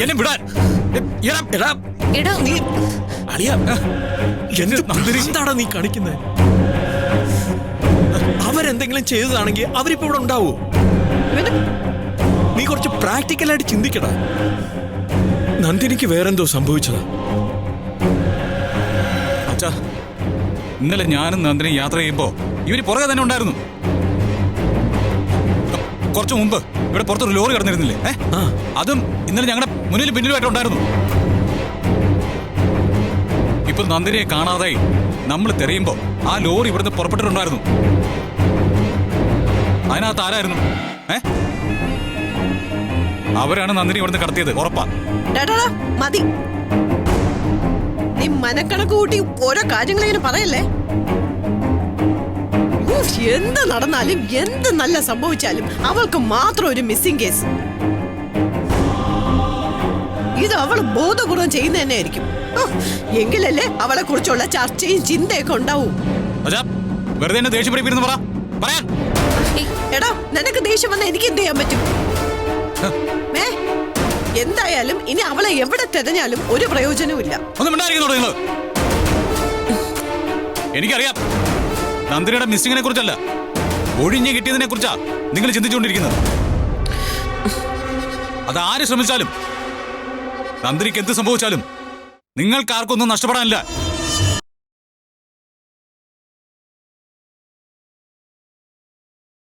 എന്നെ വിടാൻ. എന്താണ് നീ കാണിക്കുന്നത്? അവരെന്തെങ്കിലും ചെയ്തതാണെങ്കിൽ അവരിപ്പോ ഇവിടെ ഉണ്ടാവോ? നീ കുറച്ച് പ്രാക്ടിക്കലായിട്ട് ചിന്തിക്കടാ. നന്ദിനിക്ക് വേറെന്തോ സംഭവിച്ചതാ. അച്ഛാ, ഇന്നലെ ഞാനും നന്ദിനി യാത്ര ചെയ്യുമ്പോ ഇവര് പുറകെ തന്നെ ഉണ്ടായിരുന്നു. കുറച്ചു മുമ്പ് ഇവിടെ പുറത്തൊരു ലോറി കിടന്നിരുന്നില്ലേ? അതും ഇന്നലെ ഞങ്ങളുടെ മുന്നിലും പിന്നിലുമായിട്ടുണ്ടായിരുന്നു. ഇപ്പൊ നന്ദിനിയെ കാണാതായി നമ്മൾ തെരയുമ്പോ ആ ലോറി ഇവിടുന്ന് പുറപ്പെട്ടിട്ടുണ്ടായിരുന്നു. അതിനകത്ത് ആരായിരുന്നു? അവരാണ് നന്ദിനി ഇവിടുന്ന് കടത്തിയത്, ഉറപ്പാ. മതി, നീ മനക്കണക്ക് കൂട്ടി ഓരോ കാര്യങ്ങളിങ്ങനെ പറയല്ലേ. എന്ത് നടന്നാലും എന്ത് നല്ല സംഭവിച്ചാലും അവൾക്ക് മാത്രം ഒരു മിസ്സിംഗ് കേസ്. ഇത് അവൾ ബോധപൂർവം ചെയ്യുന്ന തന്നെ ആയിരിക്കും. എങ്കിലല്ലേ അവളെ കുറിച്ചുള്ള ചർച്ചയും ചിന്തയൊക്കെ ഉണ്ടാവും. വെറുതെ എന്നെ ദേഷ്യം പിടിപ്പിക്കുന്നു പറ. എടാ, നിനക്ക് ദേഷ്യം വന്ന എനിക്ക് എന്ത് ചെയ്യാൻ പറ്റും? എന്തായാലും ഇനി അവളെ എവിടെ തെരഞ്ഞാലും ഒരു പ്രയോജനവും ഇല്ല. എനിക്കറിയാം, നന്ദിനിയുടെ മിസ്സിങ്ങിനെ കുറിച്ചല്ല, ഒഴിഞ്ഞു കിട്ടിയതിനെ കുറിച്ചാ നിങ്ങൾ ചിന്തിച്ചുകൊണ്ടിരിക്കുന്നത്. അതാര് ശ്രമിച്ചാലും, നന്ദിനിക്ക് എന്ത് സംഭവിച്ചാലും നിങ്ങൾക്കാർക്കൊന്നും നഷ്ടപ്പെടാനില്ല.